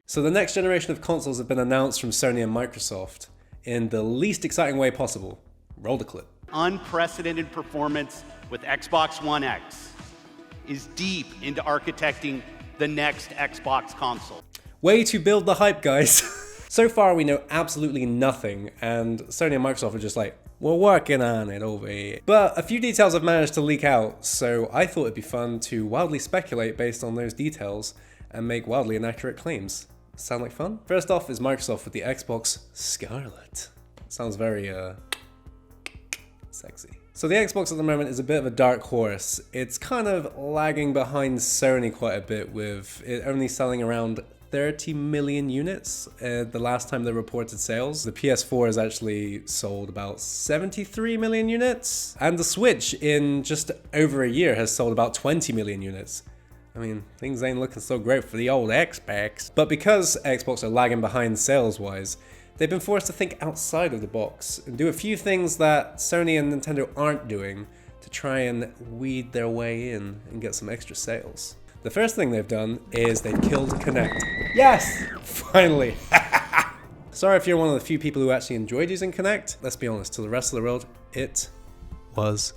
So the next generation of consoles have been announced from Sony and Microsoft in the least exciting way possible. Roll the clip. Unprecedented performance with Xbox One X is deep into architecting the next Xbox console. Way to build the hype, guys. So far we know absolutely nothing, and Sony and Microsoft are just like, we're working on it over here. But a few details have managed to leak out, so I thought it'd be fun to wildly speculate based on those details and make wildly inaccurate claims. Sound like fun? First off is Microsoft with the Xbox Scarlet. Sounds very, sexy. So the Xbox at the moment is a bit of a dark horse. It's kind of lagging behind Sony quite a bit, with it only selling around 30 million units the last time they reported sales. The PS4 has actually sold about 73 million units, and the Switch in just over a year has sold about 20 million units. I mean, things ain't looking so great for the old Xbox. But because Xbox are lagging behind sales-wise, they've been forced to think outside of the box and do a few things that Sony and Nintendo aren't doing to try and weed their way in and get some extra sales. The first thing they've done is they've killed Kinect. Yes! Finally! Sorry if you're one of the few people who actually enjoyed using Kinect. Let's be honest, to the rest of the world, it was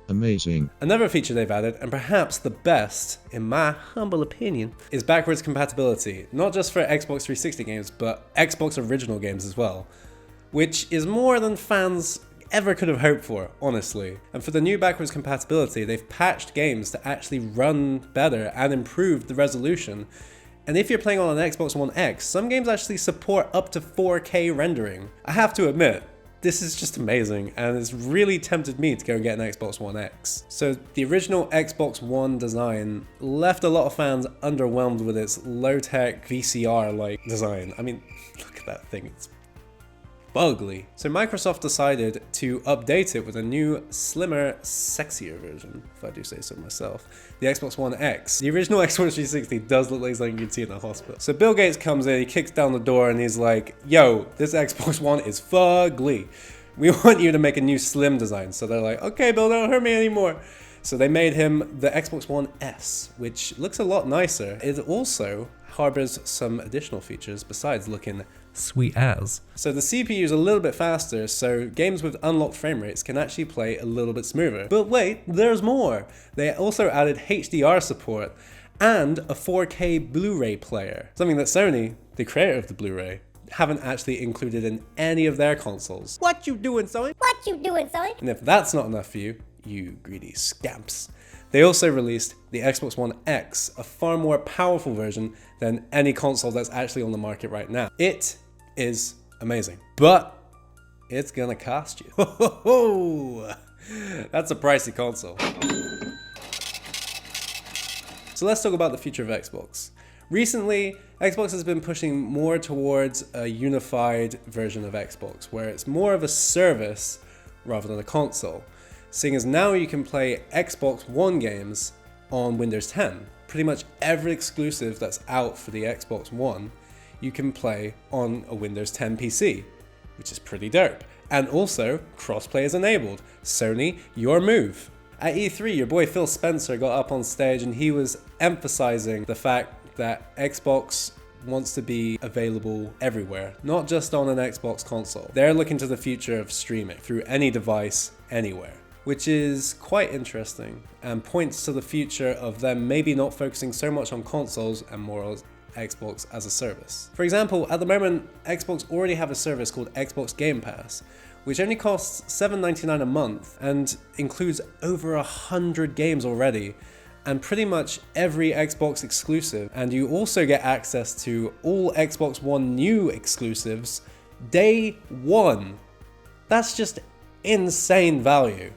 amazing. Another feature they've added, and perhaps the best, in my humble opinion, is backwards compatibility. Not just for Xbox 360 games, but Xbox original games as well. Which is more than fans ever could have hoped for, honestly. And for the new backwards compatibility, they've patched games to actually run better and improve the resolution. And if you're playing on an Xbox One X, some games actually support up to 4K rendering. I have to admit, this is just amazing, and it's really tempted me to go and get an Xbox One X. So the original Xbox One design left a lot of fans underwhelmed with its low-tech VCR-like design. I mean, look at that thing, it's ugly. So Microsoft decided to update it with a new, slimmer, sexier version, if I do say so myself. The Xbox One X. The original Xbox 360 does look like something you'd see in a hospital. So Bill Gates comes in, he kicks down the door and he's like, yo, this Xbox One is fugly. We want you to make a new slim design. So they're like, okay, Bill, don't hurt me anymore. So they made him the Xbox One S, which looks a lot nicer. It also harbors some additional features besides looking sweet as. So the CPU is a little bit faster, so games with unlocked frame rates can actually play a little bit smoother. But wait, there's more! They also added HDR support and a 4K Blu-ray player, something that Sony, the creator of the Blu-ray, haven't actually included in any of their consoles. What you doing, Sony? What you doing, Sony? And if that's not enough for you, you greedy scamps, they also released the Xbox One X, a far more powerful version than any console that's actually on the market right now. It is amazing, but it's gonna cost you. Ho, ho, ho. That's a pricey console. So let's talk about the future of Xbox. Recently, Xbox has been pushing more towards a unified version of Xbox, where it's more of a service rather than a console. Seeing as now you can play Xbox One games on Windows 10. Pretty much every exclusive that's out for the Xbox One, you can play on a Windows 10 PC, which is pretty dope. And also, crossplay is enabled. Sony, your move. At E3, your boy Phil Spencer got up on stage and he was emphasizing the fact that Xbox wants to be available everywhere, not just on an Xbox console. They're looking to the future of streaming through any device, anywhere, which is quite interesting and points to the future of them maybe not focusing so much on consoles and more on Xbox as a service. For example, at the moment, Xbox already have a service called Xbox Game Pass, which only costs $7.99 a month and includes over 100 games already, and pretty much every Xbox exclusive. And you also get access to all Xbox One new exclusives day one. That's just insane value.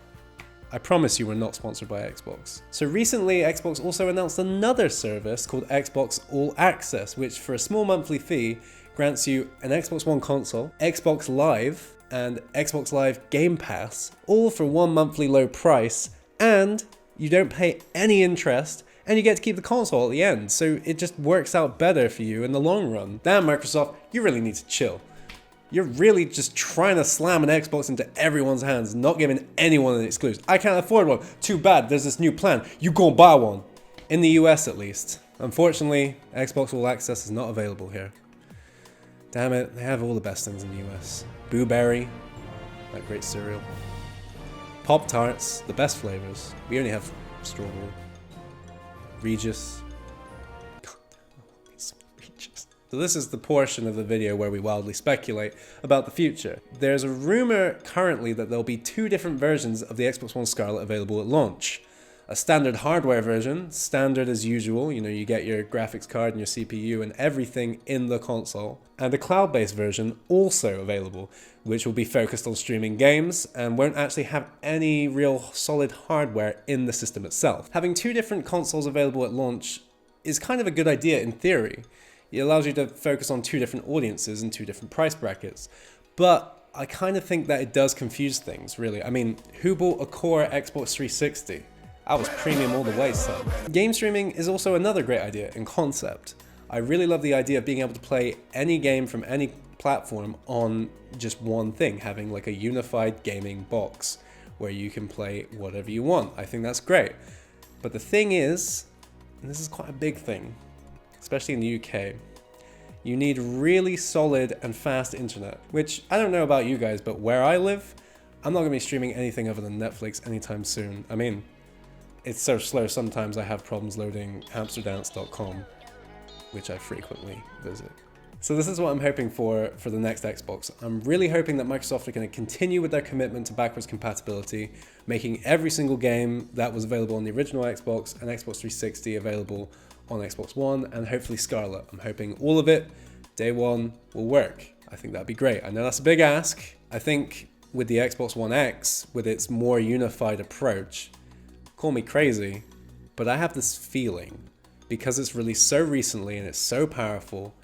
I promise you we're not sponsored by Xbox. So recently, Xbox also announced another service called Xbox All Access, which for a small monthly fee grants you an Xbox One console, Xbox Live, and Xbox Live Game Pass, all for one monthly low price, and you don't pay any interest, and you get to keep the console at the end, so it just works out better for you in the long run. Damn, Microsoft, you really need to chill. You're really just trying to slam an Xbox into everyone's hands, not giving anyone an exclusive. I can't afford one. Too bad, there's this new plan. You go buy one. In the US at least. Unfortunately, Xbox All Access is not available here. Damn it, they have all the best things in the US. Boo Berry, that great cereal. Pop-Tarts, the best flavors. We only have strawberry. Regis. So this is the portion of the video where we wildly speculate about the future. There's a rumor currently that there'll be 2 different versions of the Xbox One Scarlet available at launch. A standard hardware version, standard as usual, you get your graphics card and your CPU and everything in the console. And a cloud-based version also available, which will be focused on streaming games and won't actually have any real solid hardware in the system itself. Having 2 different consoles available at launch is kind of a good idea in theory. It allows you to focus on 2 different audiences and 2 different price brackets. But I kind of think that it does confuse things, really. I mean, who bought a core Xbox 360? I was premium all the way, son. Game streaming is also another great idea in concept. I really love the idea of being able to play any game from any platform on just one thing, having like a unified gaming box where you can play whatever you want. I think that's great. But the thing is, and this is quite a big thing, especially in the UK, you need really solid and fast internet, which I don't know about you guys, but where I live, I'm not gonna be streaming anything other than Netflix anytime soon. I mean, it's so slow sometimes I have problems loading amsterdance.com, which I frequently visit. So this is what I'm hoping for the next Xbox. I'm really hoping that Microsoft are going to continue with their commitment to backwards compatibility, making every single game that was available on the original Xbox and Xbox 360 available on Xbox One, and hopefully Scarlet. I'm hoping all of it, day one, will work. I think that'd be great. I know that's a big ask. I think with the Xbox One X, with its more unified approach, call me crazy, but I have this feeling, because it's released so recently and it's so powerful,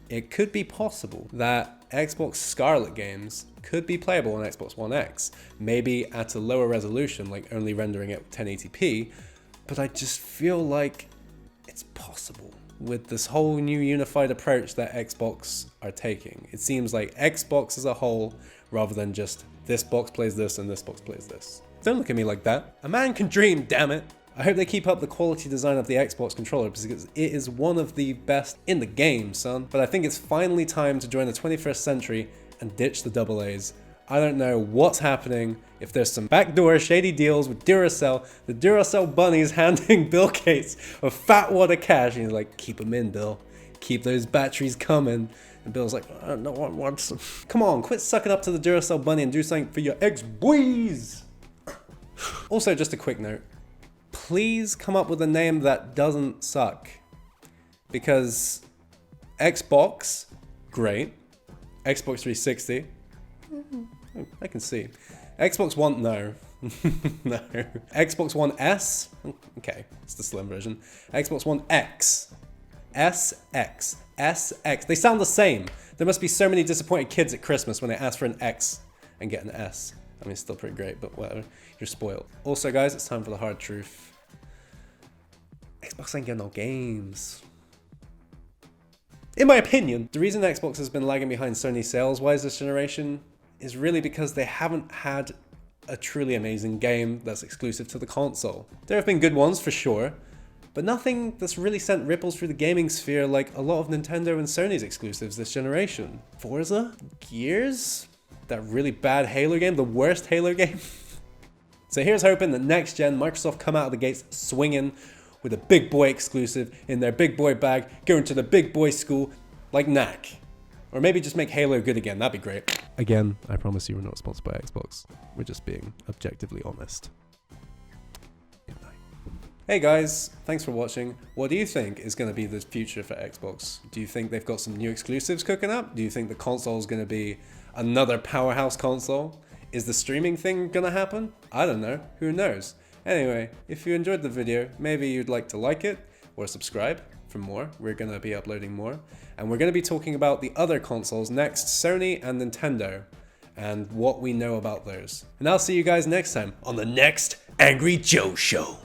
it could be possible that Xbox Scarlet games could be playable on Xbox One X, maybe at a lower resolution, like only rendering at 1080p, but I just feel like it's possible with this whole new unified approach that Xbox are taking. It seems like Xbox as a whole, rather than just this box plays this and this box plays this. Don't look at me like that. A man can dream, damn it. I hope they keep up the quality design of the Xbox controller because it is one of the best in the game, son. But I think it's finally time to join the 21st century and ditch the AA's. I don't know what's happening, if there's some backdoor shady deals with Duracell, the Duracell bunnies handing Bill Gates a fat wad of cash and he's like, keep them in, Bill. Keep those batteries coming. And Bill's like, no one wants them. Come on, quit sucking up to the Duracell bunny and do something for your ex-boys. Also, just a quick note. Please come up with a name that doesn't suck. Because Xbox, great. Xbox 360, I can see. Xbox One, no. No. Xbox One S, okay, it's the slim version. Xbox One X, SX, SX. They sound the same. There must be so many disappointed kids at Christmas when they ask for an X and get an S. I mean, it's still pretty great, but whatever. You're spoiled. Also, guys, it's time for the hard truth. Xbox ain't getting no games. In my opinion, the reason Xbox has been lagging behind Sony sales-wise this generation is really because they haven't had a truly amazing game that's exclusive to the console. There have been good ones for sure, but nothing that's really sent ripples through the gaming sphere like a lot of Nintendo and Sony's exclusives this generation. Forza? Gears? That really bad Halo game? The worst Halo game? So here's hoping that next gen Microsoft come out of the gates swinging with a big boy exclusive in their big boy bag, going to the big boy school like Knack. Or maybe just make Halo good again, that'd be great. Again, I promise you we're not sponsored by Xbox. We're just being objectively honest. Good night. Hey guys, thanks for watching. What do you think is going to be the future for Xbox? Do you think they've got some new exclusives cooking up? Do you think the console is going to be another powerhouse console? Is the streaming thing going to happen? I don't know. Who knows? Anyway, if you enjoyed the video, maybe you'd like to like it or subscribe for more. We're going to be uploading more. And we're going to be talking about the other consoles next, Sony and Nintendo, and what we know about those. And I'll see you guys next time on the next Angry Joe Show.